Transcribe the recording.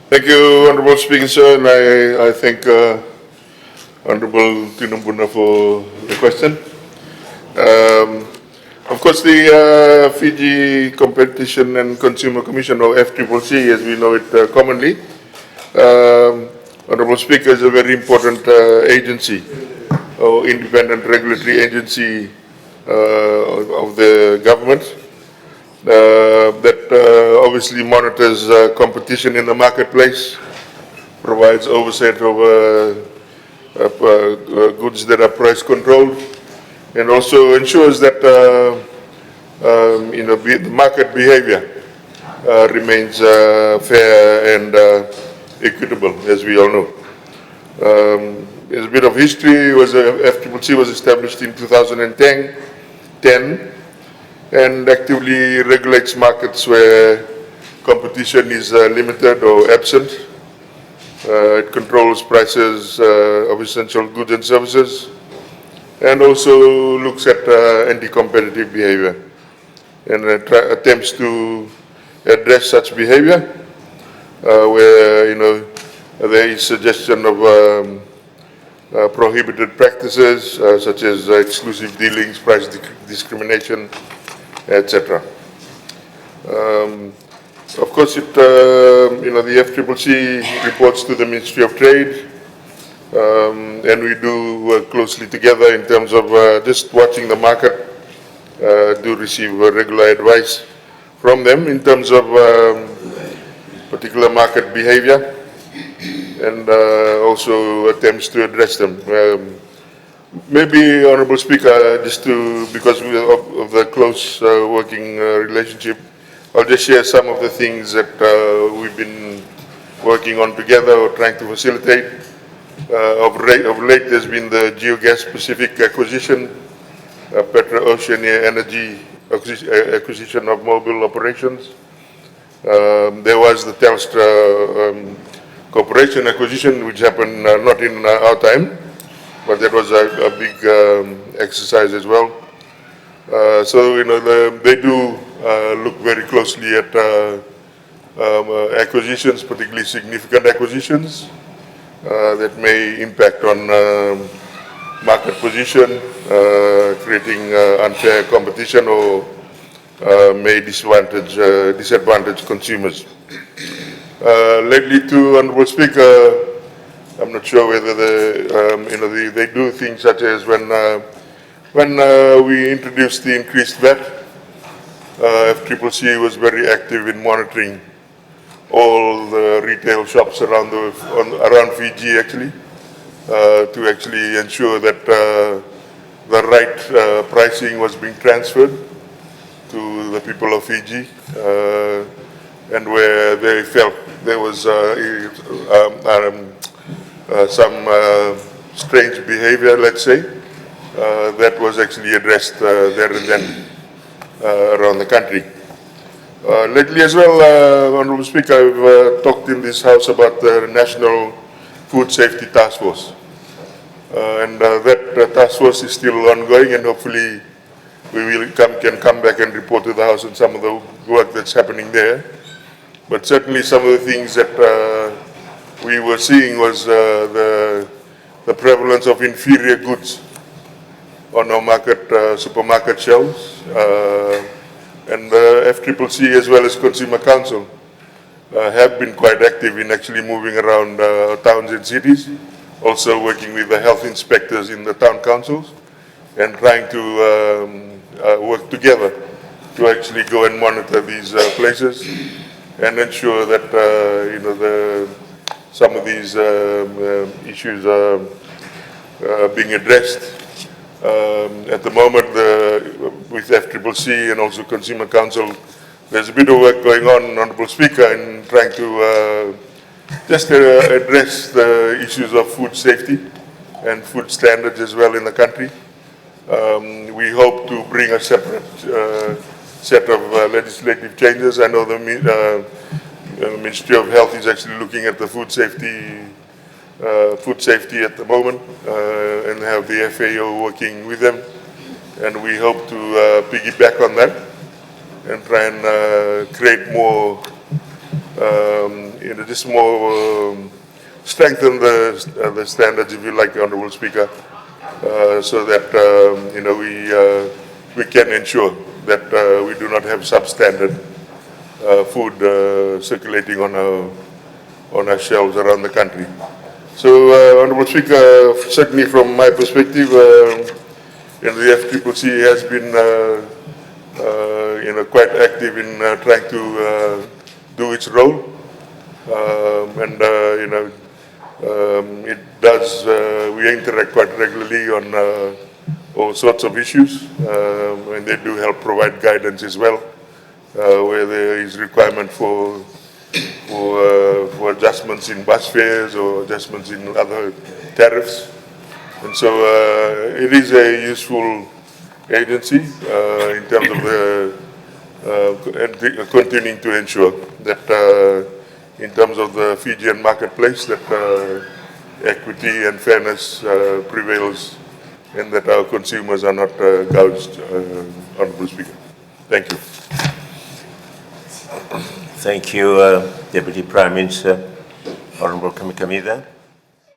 Thank you, Honorable Speaker, sir, and I thank Honorable Tinumbuna for the question. Of course, the Fiji Competition and Consumer Commission, or FCCC, as we know it commonly, Honorable Speaker, is a very important agency, or independent regulatory agency of the government that obviously monitors competition in the marketplace, provides oversight over goods that are price controlled, and also ensures that the market behavior remains fair and equitable, as we all know. There's a bit of history. FCCC was established in 2010 and actively regulates markets where competition is limited or absent. It controls prices of essential goods and services, and also looks at anti-competitive behavior and attempts to address such behavior where there is suggestion of prohibited practices such as exclusive dealings, price discrimination, etc. Of course, the FCCC reports to the Ministry of Trade, and we do work closely together in terms of just watching the market, do receive regular advice from them in terms of particular market behavior, and also attempts to address them. Maybe, Honorable Speaker, because of the close working relationship, I'll just share some of the things that we've been working on together or trying to facilitate. Of late, there's been the geogas-specific acquisition, Petro-Ocean Energy acquisition of mobile operations. There was the Telstra Corporation acquisition, which happened not in our time, but that was a big exercise as well. So they do look very closely at acquisitions, particularly significant acquisitions that may impact on market position, creating unfair competition, or may disadvantage consumers. Lately, too, Honorable Speaker, I'm not sure whether they do things such as when we introduced the increased VAT, FCCC was very active in monitoring all the retail shops around Fiji, actually, to actually ensure that the right pricing was being transferred to the people of Fiji, and where they felt there was some strange behavior, let's say, that was actually addressed there and then around the country. Lately as well, Honorable Speaker, I've talked in this House about the National Food Safety Task Force. And that task force is still ongoing, and hopefully we can come back and report to the House on some of the work that's happening there. But certainly some of the things that we were seeing was the prevalence of inferior goods on our supermarket shelves, and the FCCC as well as Consumer Council have been quite active in actually moving around towns and cities, also working with the health inspectors in the town councils, and trying to work together to actually go and monitor these places and ensure that some of these issues are being addressed. At the moment, with FCCC and also Consumer Council, there's a bit of work going on, Honourable Speaker, in trying to just address the issues of food safety and food standards as well in the country. We hope to bring a separate set of legislative changes. I know the Ministry of Health is actually looking at the food safety at the moment, and have the FAO working with them, and we hope to piggyback on that and try and create more just more strengthen the standards, if you like, Honourable Speaker, so that we can ensure that we do not have substandard food circulating on our shelves around the country. So, Honourable Speaker, certainly from my perspective, the FCCC has been quite active in trying to do its role, it does. We interact quite regularly on all sorts of issues, and they do help provide guidance as well, where there is requirement for adjustments in bus fares or adjustments in other tariffs. And so it is a useful agency in terms of continuing to ensure that in terms of the Fijian marketplace, that equity and fairness prevails and that our consumers are not gouged, Honourable Speaker. Thank you. Thank you, Deputy Prime Minister, Honourable Kamikamica.